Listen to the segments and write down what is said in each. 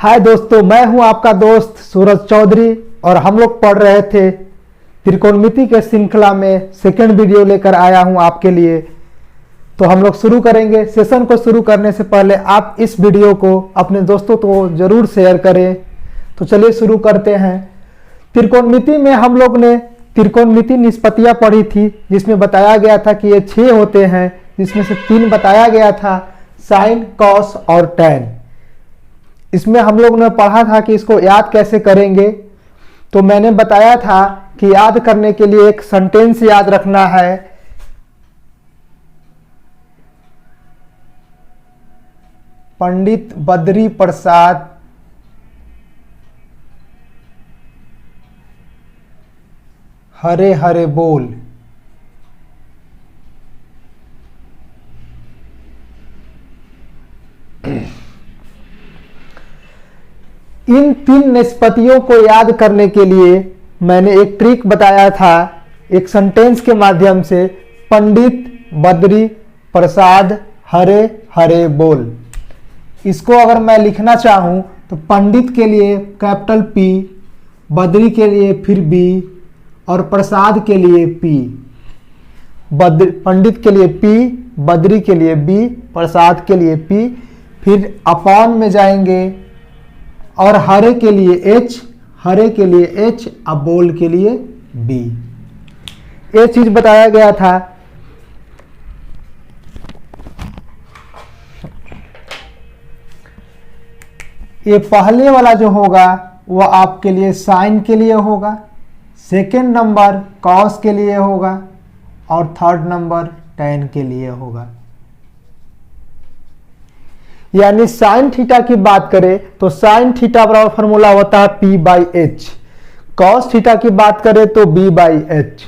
हाय दोस्तों, मैं हूं आपका दोस्त सूरज चौधरी और हम लोग पढ़ रहे थे त्रिकोणमिति के श्रृंखला में सेकंड वीडियो लेकर आया हूं आपके लिए। तो हम लोग शुरू करेंगे। सेशन को शुरू करने से पहले आप इस वीडियो को अपने दोस्तों को जरूर शेयर करें। तो चलिए शुरू करते हैं। त्रिकोणमिति में हम लोग ने त्रिकोणमिति निष्पत्तियां पढ़ी थी, जिसमें बताया गया था कि ये 6 होते हैं, जिसमें से 3 बताया गया था, साइन, कॉस और टैन। इसमें हम लोग ने पढ़ा था कि इसको याद कैसे करेंगे। तो मैंने बताया था कि याद करने के लिए एक सेंटेंस याद रखना है। पंडित बद्री प्रसाद हरे हरे बोल। इन 3 निष्पत्तियों को याद करने के लिए मैंने एक ट्रिक बताया था, एक सेंटेंस के माध्यम से। पंडित बद्री प्रसाद हरे हरे बोल। इसको अगर मैं लिखना चाहूं तो पंडित के लिए कैपिटल P, बद्री के लिए फिर B और प्रसाद के लिए P। पंडित के लिए P, बद्री के लिए B, प्रसाद के लिए P, फिर अपॉन में जाएंगे और हरे के लिए H, हरे के लिए H, अब बोल के लिए B। ये चीज बताया गया था। ये पहले वाला जो होगा वो आपके लिए साइन के लिए होगा, सेकेंड नंबर कॉस के लिए होगा और थर्ड नंबर टैन के लिए होगा। यानी साइन थीटा की बात करें तो साइन थीटा बराबर फॉर्मूला होता है P/H, कॉस थीटा की बात करें तो B/H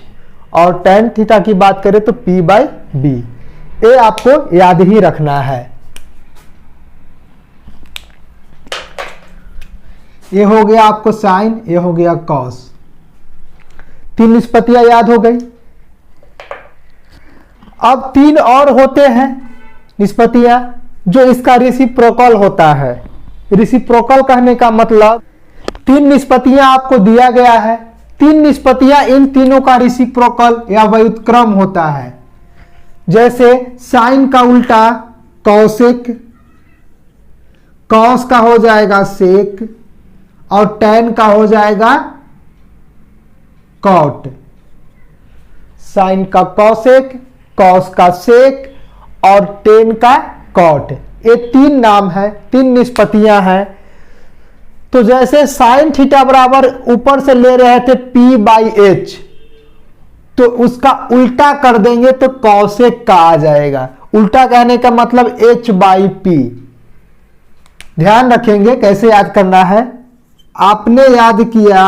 और टैन थीटा की बात करें तो P/B। ये आपको याद ही रखना है। ये हो गया आपको साइन, ये हो गया कॉस। 3 निष्पत्तियां याद हो गई। अब 3 और होते हैं निष्पत्तियां जो इसका रेसिप्रोकल होता है। रेसिप्रोकल कहने का मतलब 3 निष्पत्तियां आपको दिया गया है, 3 निष्पत्तियां, इन तीनों का रेसिप्रोकल या व्युत्क्रम होता है। जैसे साइन का उल्टा कौशिक, कॉस का हो जाएगा सेक और टैन का हो जाएगा कॉट। साइन का कौशिक, कॉस का सेक और टैन का कॉट। ये 3 नाम है, 3 निष्पत्तियां हैं। तो जैसे साइन थीटा बराबर ऊपर से ले रहे थे P/H, तो उसका उल्टा कर देंगे तो कौशिक का आ जाएगा। उल्टा कहने का मतलब H/P। ध्यान रखेंगे कैसे याद करना है। आपने याद किया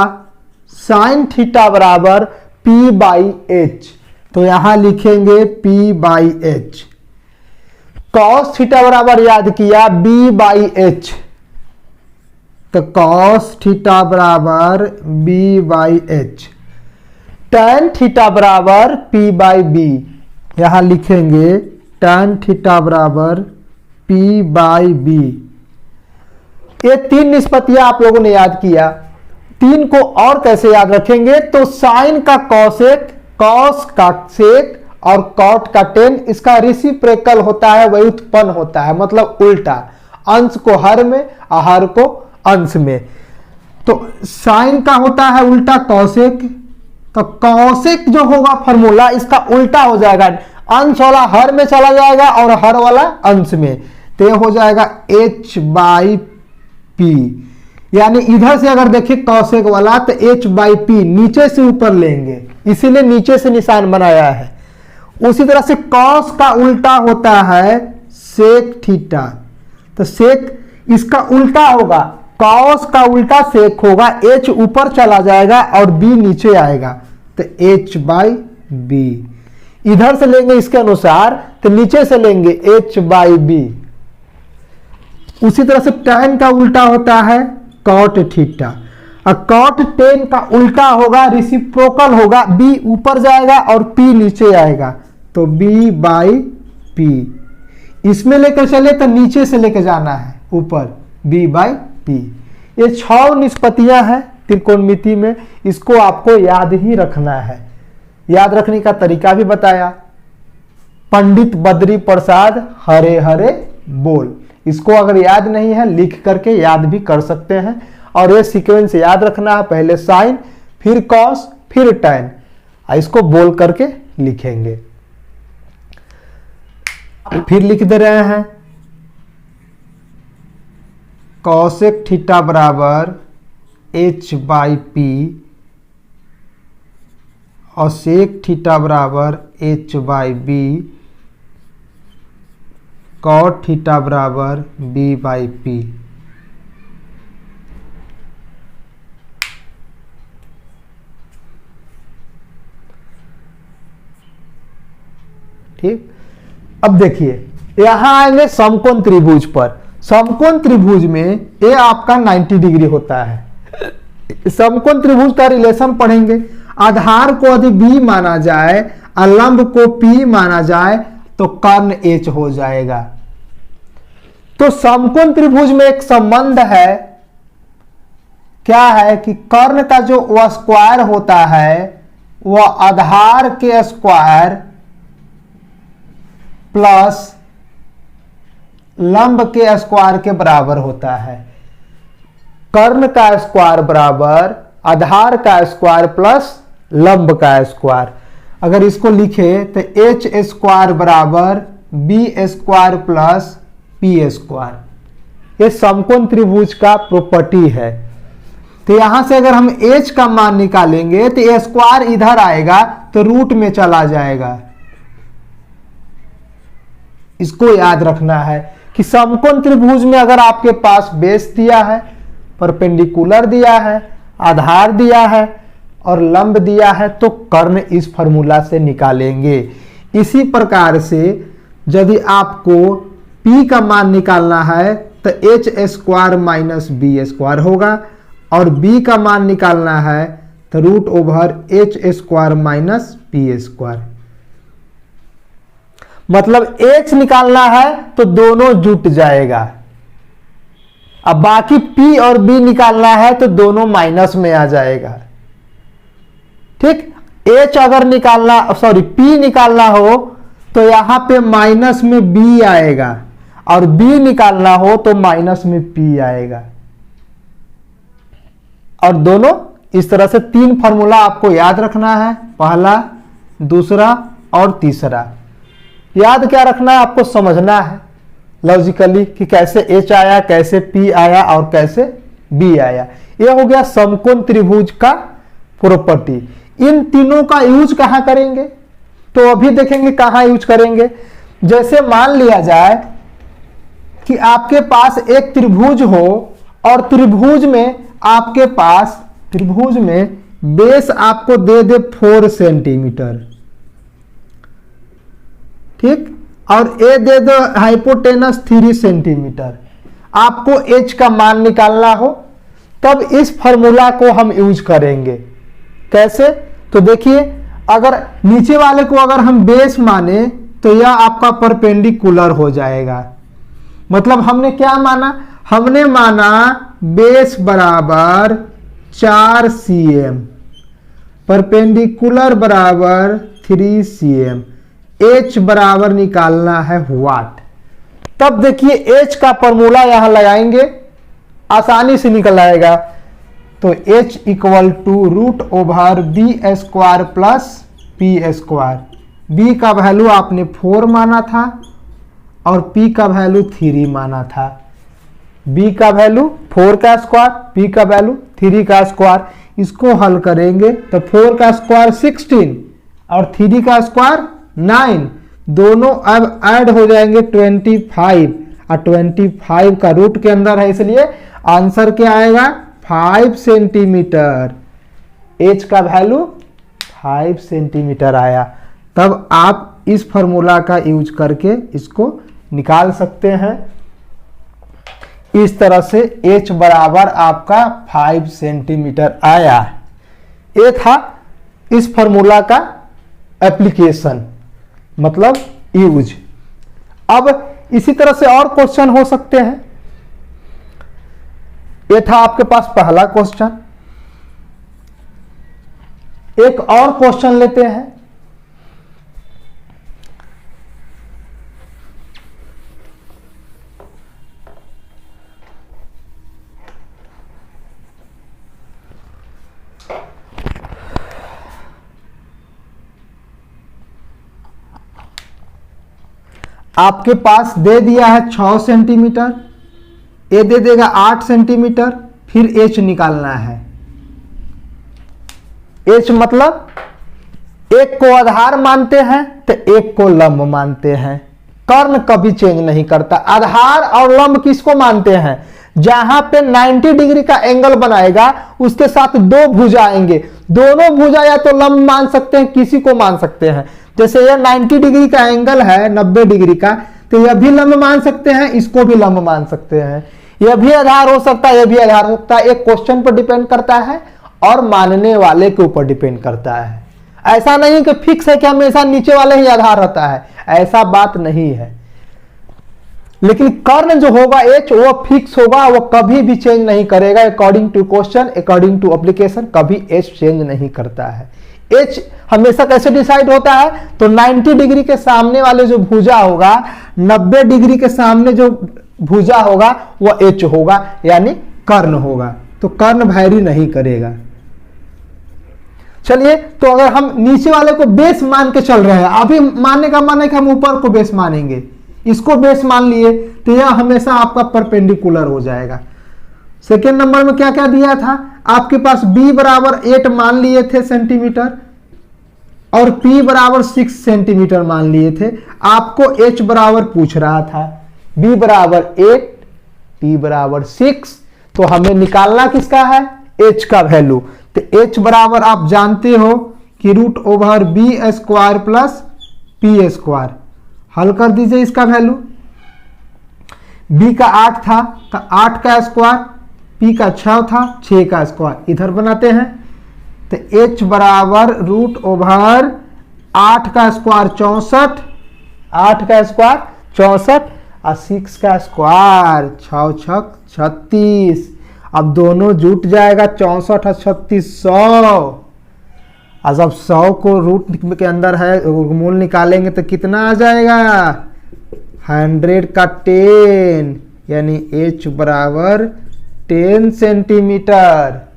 साइन थीटा बराबर P/H, तो यहां लिखेंगे P/H। कॉस थीटा बराबर याद किया B/H, तो कॉस थीटा बराबर B/H। टैन थीटा बराबर P/B, यहां लिखेंगे टैन थीटा बराबर P/B। ये 3 निष्पत्तियां आप लोगों ने याद किया। 3 को और कैसे याद रखेंगे तो साइन का कॉसेक, कॉस का सेक और कॉट का टेन, इसका रेसिप्रोकल होता है, व्युत्पन्न होता है, मतलब उल्टा। अंश को हर में और हर को अंश में। तो साइन का होता है उल्टा कौशिक, तो कौशिक जो होगा फॉर्मूला इसका उल्टा हो जाएगा। अंश वाला हर में चला जाएगा और हर वाला अंश में, तो हो जाएगा H/P। यानी इधर से अगर देखिए कौशिक वाला तो H/P नीचे से ऊपर लेंगे, इसीलिए नीचे से निशान बनाया है। उसी तरह से कॉस का उल्टा होता है सेक थीटा, तो सेक इसका उल्टा होगा, कॉस का उल्टा सेक होगा, H ऊपर चला जाएगा और B नीचे आएगा, तो H/B। इधर से लेंगे इसके अनुसार तो नीचे से लेंगे H/B। उसी तरह से टैन का उल्टा होता है कॉट थीटा, और कॉट टेन का उल्टा होगा, रेसिप्रोकल होगा, B ऊपर जाएगा और P नीचे आएगा, तो B/P। इसमें लेकर चले तो नीचे से लेकर जाना है ऊपर, B/P। पी। ये 6 निष्पत्तियां हैं त्रिकोणमिति में, इसको आपको याद ही रखना है। याद रखने का तरीका भी बताया, पंडित बद्री प्रसाद हरे हरे बोल। इसको अगर याद नहीं है लिख करके याद भी कर सकते हैं। और ये सीक्वेंस याद रखना है, पहले साइन फिर कॉस फिर टैन, इसको बोल करके लिखेंगे। फिर लिख दे रहे हैं कॉसेक थीटा बराबर h/p और सेक थीटा बराबर h/b, कॉट थीटा बराबर b/p। ठीक, अब देखिए यहां आएंगे समकोण त्रिभुज पर। समकोण त्रिभुज में ये आपका 90 डिग्री होता है। समकोण त्रिभुज का रिलेशन पढ़ेंगे। आधार को यदि b माना जाए और लंब को p माना जाए तो कर्ण h हो जाएगा। तो समकोण त्रिभुज में एक संबंध है, क्या है कि कर्ण का जो स्क्वायर होता है वह आधार के स्क्वायर प्लस लंब के स्क्वायर के बराबर होता है। कर्ण का स्क्वायर बराबर आधार का स्क्वायर प्लस लंब का स्क्वायर। अगर इसको लिखे तो एच स्क्वायर बराबर b square plus p square. ये समकोण त्रिभुज का प्रॉपर्टी है। तो यहां से अगर हम h का मान निकालेंगे तो ए स्क्वायर इधर आएगा तो रूट में चला जाएगा। इसको याद रखना है कि समकोण त्रिभुज में अगर आपके पास बेस दिया है, परपेंडिकुलर दिया है, आधार दिया है और लंब दिया है तो कर्ण इस फॉर्मूला से निकालेंगे। इसी प्रकार से यदि आपको p का मान निकालना है तो h square minus b square होगा और b का मान निकालना है तो root over h square minus p square. मतलब h निकालना है तो दोनों जुट जाएगा। अब बाकी p और b निकालना है तो दोनों माइनस में आ जाएगा। ठीक, h अगर निकालना p निकालना हो तो यहां पे माइनस में b आएगा और b निकालना हो तो माइनस में p आएगा। और दोनों इस तरह से 3 फॉर्मूला आपको याद रखना है, पहला, दूसरा और तीसरा। याद क्या रखना है, आपको समझना है लॉजिकली कि कैसे h आया, कैसे p आया और कैसे b आया। यह हो गया समकोण त्रिभुज का प्रॉपर्टी। इन तीनों का यूज कहां करेंगे तो अभी देखेंगे कहां यूज करेंगे। जैसे मान लिया जाए कि आपके पास एक त्रिभुज हो और त्रिभुज में बेस आपको दे दे 4 सेंटीमीटर, ठीक, और ए दे दो हाइपोटेनस 3 सेंटीमीटर। आपको h का मान निकालना हो तब इस फॉर्मूला को हम यूज करेंगे। कैसे, तो देखिए अगर नीचे वाले को अगर हम बेस माने तो यह आपका परपेंडिकुलर हो जाएगा। मतलब हमने क्या माना, हमने माना बेस बराबर 4 cm, परपेंडिकुलर बराबर 3 cm, h बराबर निकालना है वाट। तब देखिए h का फॉर्मूला यहां लगाएंगे, आसानी से निकल आएगा। तो h equal to root over b square plus p square. b का वैल्यू आपने 4 माना था और p का वैल्यू 3 माना था। b का वैल्यू 4 का स्क्वायर, p का वैल्यू 3 का स्क्वायर। इसको हल करेंगे तो 4 का स्क्वायर 16 और 3 का स्क्वायर 9, दोनों अब ऐड हो जाएंगे 25 और 25 का रूट के अंदर है, इसलिए आंसर क्या आएगा 5 सेंटीमीटर। h का वैल्यू 5 सेंटीमीटर आया। तब आप इस फॉर्मूला का यूज करके इसको निकाल सकते हैं। इस तरह से h बराबर आपका 5 सेंटीमीटर आया। ये था इस फॉर्मूला का एप्लीकेशन, मतलब यूज। अब इसी तरह से और क्वेश्चन हो सकते हैं। ये था आपके पास पहला क्वेश्चन। एक और क्वेश्चन लेते हैं। आपके पास दे दिया है 6 सेंटीमीटर, ये दे देगा 8 सेंटीमीटर, फिर एच निकालना है। एच मतलब एक को आधार मानते हैं तो एक को लंब मानते हैं। कर्ण कभी चेंज नहीं करता। आधार और लंब किसको मानते हैं? जहां पे 90 डिग्री का एंगल बनाएगा उसके साथ दो भुजा आएंगे, दोनों भुजा या तो लंब मान सकते हैं, किसी को मान सकते हैं। जैसे यह 90 डिग्री का एंगल है, 90 डिग्री का, तो यह भी लंब मान सकते हैं, इसको भी लंब मान सकते हैं। यह भी आधार हो सकता है, यह भी आधार हो सकता है। एक क्वेश्चन पर डिपेंड करता है और मानने वाले के ऊपर डिपेंड करता है। ऐसा नहीं कि फिक्स है कि हमेशा नीचे वाले ही आधार रहता है, ऐसा बात नहीं है। लेकिन कर्ण जो होगा एच वो फिक्स होगा, वो कभी भी चेंज नहीं करेगा। According to question, according to application, कभी एच चेंज नहीं करता है। एच हमेशा कैसे डिसाइड होता है? तो 90 डिग्री के सामने वाले जो भुजा होगा, 90 डिग्री के सामने जो भुजा होगा वह एच होगा, यानी कर्ण होगा। तो कर्ण वैरी नहीं करेगा। चलिए, तो अगर हम नीचे वाले को बेस मान के चल रहे हैं, अभी मानने का मान है कि हम ऊपर को बेस मानेंगे, इसको बेस मान लिए तो यह हमेशा आपका परपेंडिकुलर हो जाएगा। सेकेंड नंबर में क्या क्या दिया था? आपके पास b बराबर 8 मान लिए थे सेंटीमीटर और p बराबर 6 सेंटीमीटर मान लिए थे। आपको h बराबर पूछ रहा था, b बराबर 8, p बराबर 6, तो हमें निकालना किसका है? h का वैल्यू। तो h बराबर आप जानते हो कि √b² प्लस p²। हल कर दीजिए इसका वैल्यू। b का 8 था तो 8 का स्क्वायर, p का 6 था 6 का स्क्वायर, इधर बनाते हैं। तो h बराबर √8 का स्क्वायर 64, 8 का स्क्वायर 64 और 6 का स्क्वायर 6 छक 36। अब दोनों जुट जाएगा 64 और 36 100। और जब 100 को रूट के अंदर है मूल निकालेंगे तो कितना आ जाएगा? 100 का 10, यानी h बराबर 10 सेंटीमीटर।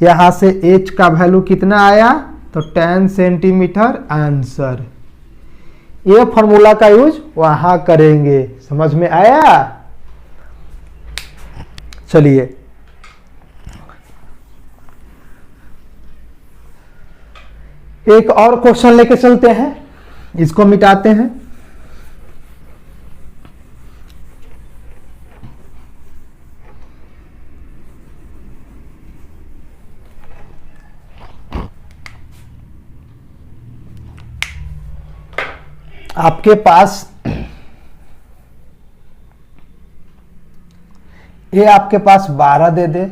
यहां से h का वैल्यू कितना आया? तो 10 सेंटीमीटर आंसर। ये फॉर्मूला का यूज वहां करेंगे। समझ में आया? चलिए, एक और क्वेश्चन लेके चलते हैं, इसको मिटाते हैं। आपके पास ये आपके पास 12 दे दे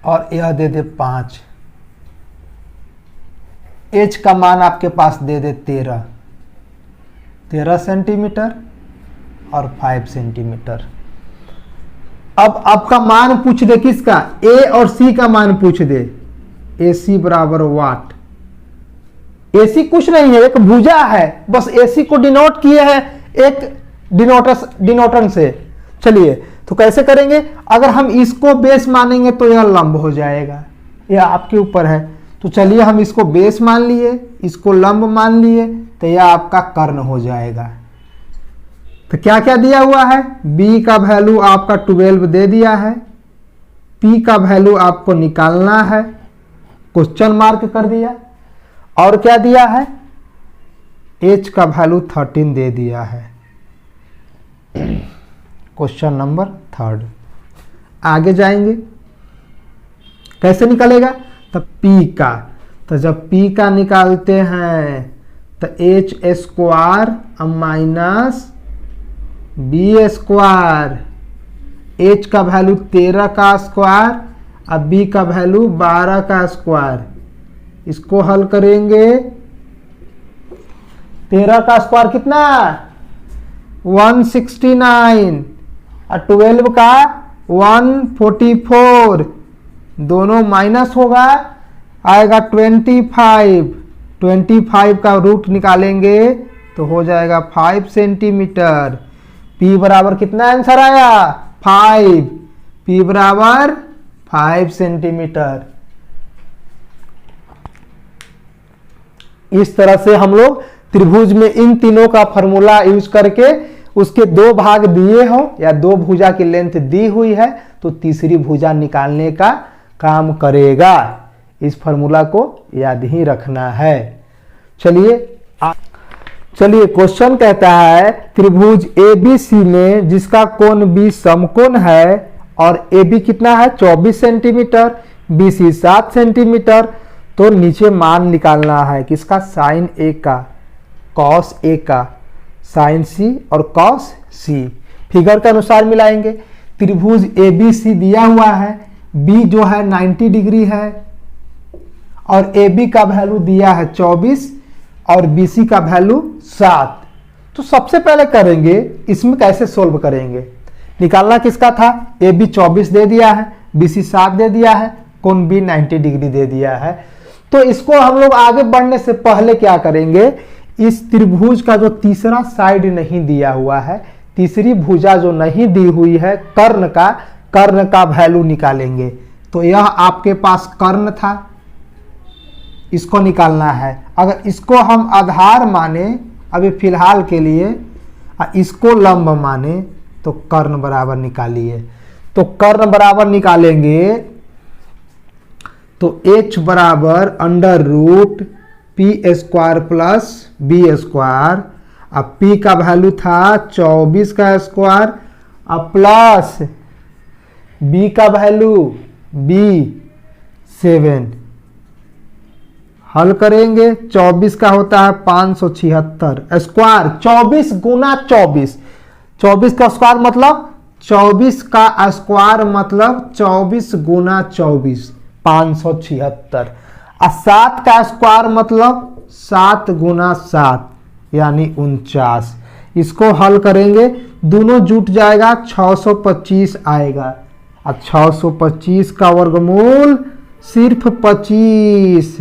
और यह दे दे 5। एच का मान आपके पास दे दे 13 सेंटीमीटर और 5 सेंटीमीटर। अब आपका मान पूछ दे किसका? ए और सी का मान पूछ दे। ए सी बराबर वाट। ए सी कुछ नहीं है, एक भुजा है, बस ए सी को डिनोट किए हैं एक डिनोटन से। चलिए, तो कैसे करेंगे? अगर हम इसको बेस मानेंगे तो यह लंब हो जाएगा, यह आपके ऊपर है। तो चलिए, हम इसको बेस मान लिए, इसको लंब मान लिए, तो यह आपका कर्ण हो जाएगा। तो क्या क्या दिया हुआ है? b का वैल्यू आपका 12 दे दिया है, p का वैल्यू आपको निकालना है, क्वेश्चन मार्क कर दिया। और क्या दिया है? h का वैल्यू 13 दे दिया है। Question number 3। आगे जाएंगे, कैसे निकलेगा? तो p का, तो जब p का निकालते हैं तो h² माइनस b²। h का वैल्यू 13 का स्क्वायर और b का वैल्यू 12 का स्क्वायर। इसको हल करेंगे, 13 का स्क्वायर कितना? 169 और 12 का 144, दोनों माइनस होगा, आएगा 25 का रूट निकालेंगे तो हो जाएगा 5 सेंटीमीटर। P बराबर कितना आंसर आया 5, P बराबर 5 सेंटीमीटर। इस तरह से हम लोग त्रिभुज में इन तीनों का फॉर्मूला यूज करके उसके दो भाग दिए हो या दो भुजा की लेंथ दी हुई है तो तीसरी भुजा निकालने का काम करेगा। इस फॉर्मूला को याद ही रखना है। चलिए क्वेश्चन कहता है त्रिभुज ABC में जिसका कोण B समकोण है और AB कितना है 24 सेंटीमीटर, BC 7 सेंटीमीटर, तो नीचे मान निकालना है किसका साइन A का, कॉस A का, साइन C और कॉस C। फिगर के अनुसार मिलाएंगे। त्रिभुज ABC दिया हुआ है, B जो है 90 डिग्री है और AB का वैल्यू दिया है 24 और BC का वैल्यू 7। तो सबसे पहले करेंगे इसमें कैसे सोल्व करेंगे। निकालना किसका था, AB 24 दे दिया है, BC 7 दे दिया है, कोण B 90 डिग्री दे दिया है। तो इसको हम लोग आगे बढ़ने से पहले क्या करेंगे, इस त्रिभुज का जो तीसरा साइड नहीं दिया हुआ है, तीसरी भुजा जो नहीं दी हुई है कर्ण का वैल्यू निकालेंगे। तो यह आपके पास कर्ण था, इसको निकालना है। अगर इसको हम आधार माने अभी फिलहाल के लिए, इसको लंब माने तो कर्ण बराबर निकालिए। तो कर्ण बराबर निकालेंगे तो h बराबर under root p² plus b², अब p का वैल्यू था 24 का स्क्वायर अब प्लस b का वैल्यू b7। हल करेंगे 24 का होता है 576 स्क्वायर, 24 गुना 24 का स्क्वायर मतलब 24 का स्क्वायर मतलब 24 गुना 24 576 और 7 का स्क्वायर मतलब 7 गुना 7 यानी 49। इसको हल करेंगे दोनों जुट जाएगा 625 आएगा और 625 का वर्गमूल सिर्फ 25,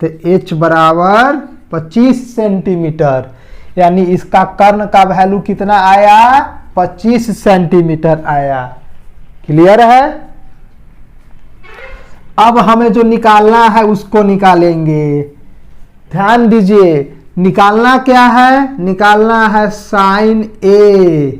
तो h बराबर 25 सेंटीमीटर, यानी इसका कर्ण का वैल्यू कितना आया 25 सेंटीमीटर आया। क्लियर है। अब हमें जो निकालना है उसको निकालेंगे। ध्यान दीजिए निकालना क्या है, निकालना है साइन A।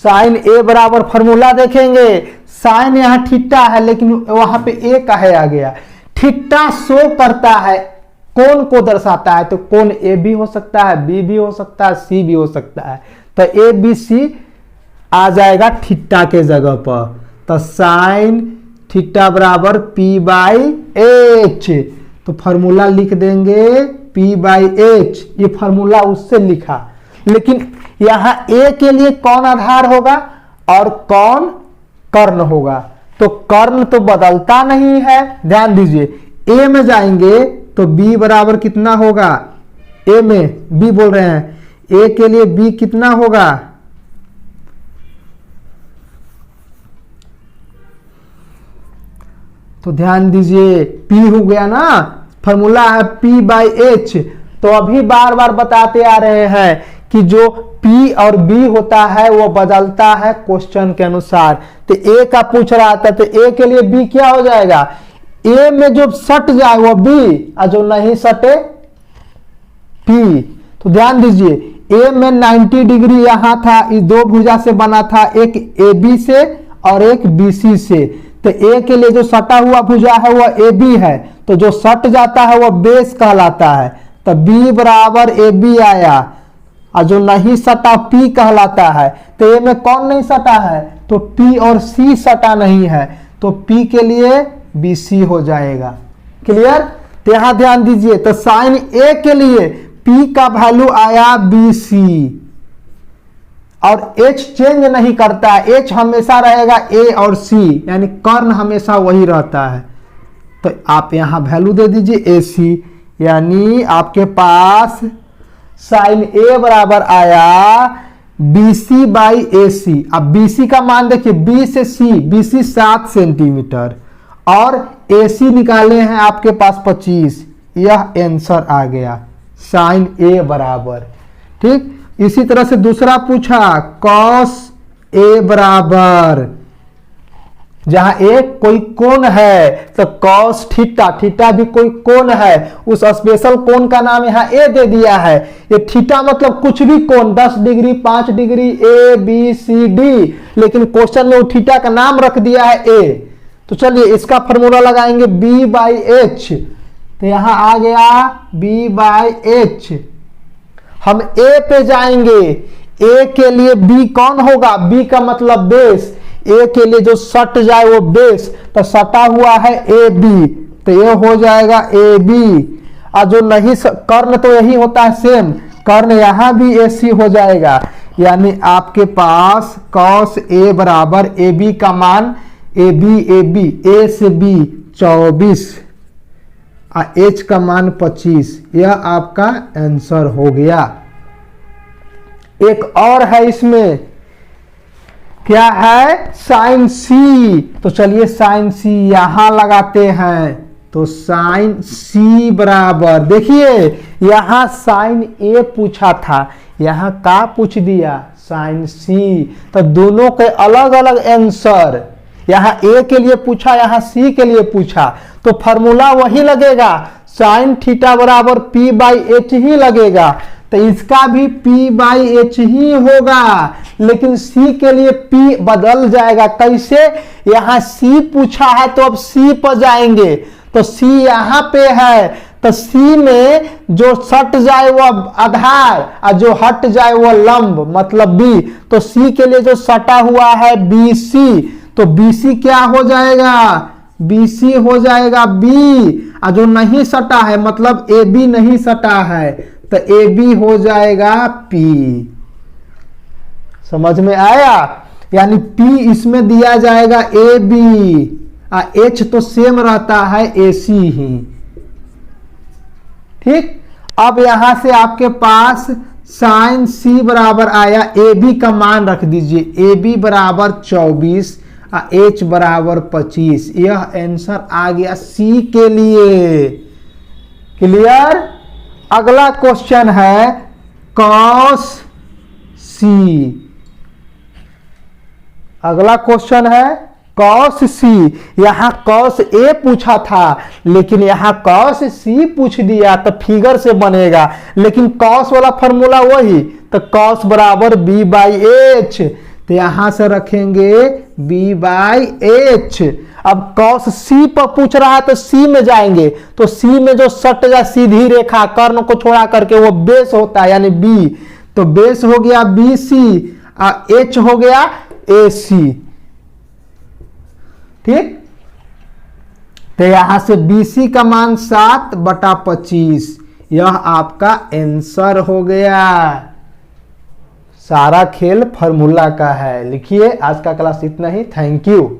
साइन A बराबर फॉर्मूला देखेंगे। साइन यहाँ थीटा है लेकिन वहां पे A कहे आ गया। थीटा शो करता है कोण को दर्शाता है, तो कोण A भी हो सकता है, B भी हो सकता है, C भी हो सकता है। तो ABC आ जाएगा थीटा के जगह पर। तो साइन थीटा बराबर P/H। तो फॉर्मूला लिख देंगे P/H। ये फॉर्मूला उससे लिखा, लेकिन यहां A के लिए कौन आधार होगा और कौन कर्ण होगा। तो कर्ण तो बदलता नहीं है। ध्यान दीजिए A में जाएंगे तो B बराबर कितना होगा, A में B बोल रहे हैं, A के लिए B कितना होगा, तो ध्यान दीजिए P हो गया ना, फॉर्मूला है P/H। तो अभी बार बार बताते आ रहे हैं कि जो P और B होता है वो बदलता है क्वेश्चन के अनुसार। तो A का पूछ रहा था तो A के लिए B क्या हो जाएगा, A में जो सट जाए वो B और जो नहीं सटे P। तो ध्यान दीजिए A में 90 डिग्री यहां था, इस दो भुजा से बना था, एक AB से और एक BC से। तो A के लिए जो सटा हुआ भुजा है वह AB है, तो जो सट जाता है वह बेस कहलाता है। तो B बराबर AB आया और जो नहीं सटा P कहलाता है। तो A में कौन नहीं सटा है, तो P और C सटा नहीं है, तो P के लिए BC हो जाएगा। क्लियर। तो यहां ध्यान दीजिए तो साइन A के लिए P का वैल्यू आया BC और H चेंज नहीं करता है, H हमेशा रहेगा A और C, यानी कर्ण हमेशा वही रहता है। तो आप यहाँ वैल्यू दे दीजिए AC, यानी आपके पास साइन A बराबर आया BC/AC। अब BC का मान देखिए, B से C, BC 7 सेंटीमीटर और AC निकाले हैं आपके पास 25। यह आंसर आ गया साइन A बराबर। ठीक, इसी तरह से दूसरा पूछा कॉस A बराबर, जहां A कोई कोण है तो कॉस थीटा, थीटा भी कोई कोण है, उस स्पेशल कोण का नाम यहाँ A दे दिया है। ये थीटा मतलब कुछ भी कोण, 10 डिग्री, 5 डिग्री, ABCD, लेकिन क्वेश्चन में वो थीटा का नाम रख दिया है A। तो चलिए इसका फॉर्मूला लगाएंगे B/H। तो यहां आ गया B/H। हम A पे जाएंगे, A के लिए B कौन होगा, B का मतलब बेस, A के लिए जो सट जाए वो बेस, तो सटा हुआ है AB, तो ये हो जाएगा AB। और जो नहीं कर्ण तो यही होता है सेम, कर्ण यहां भी AC हो जाएगा, यानी आपके पास cos A बराबर AB का मान A से B 24 और H का मान 25। यह आपका आंसर हो गया। एक और है इसमें, क्या है, साइन C। तो चलिए साइन C यहां लगाते हैं। तो साइन C बराबर, देखिए यहां साइन A पूछा था, यहां का पूछ दिया साइन C, तो दोनों के अलग अलग आंसर, यहां A के लिए पूछा, यहां C के लिए पूछा, तो फॉर्मूला वही लगेगा, साइन थीटा बराबर P/H ही लगेगा। तो इसका भी P/H ही होगा, लेकिन C के लिए P बदल जाएगा। कैसे, यहाँ C पूछा है तो अब C पर जाएंगे, तो C यहाँ पे है, तो C में जो सट जाए वो आधार और जो हट जाए वो लंब, मतलब B। तो C के लिए जो सटा हुआ है BC, तो BC क्या हो जाएगा, BC हो जाएगा B। और जो नहीं सटा है मतलब AB नहीं सटा है, तो AB हो जाएगा P। समझ में आया, यानी P इसमें दिया जाएगा AB और H तो सेम रहता है AC ही। ठीक, अब यहां से आपके पास साइन C बराबर आया, AB का मान रख दीजिए, AB बराबर 24 और H बराबर 25। यह आंसर आ गया C के लिए। क्लियर। अगला क्वेश्चन है कॉस C। अगला क्वेश्चन है कॉस C। यहां कॉस A पूछा था, लेकिन यहां कॉस C पूछ दिया, तो फिगर से बनेगा, लेकिन कॉस वाला फॉर्मूला वही, तो कॉस बराबर B/H। तो यहां से रखेंगे B/H। अब कॉस C पर पूछ रहा है तो C में जाएंगे, तो C में जो सट जाए सीधी रेखा कर्ण को छोड़ा करके वो बेस होता है, यानी B, तो बेस हो गया BC और H हो गया AC। ठीक, तो यहां से BC का मान 7/25। यह आपका आंसर हो गया। सारा खेल फॉर्मूला का है। लिखिए, आज का क्लास इतना ही। Thank you.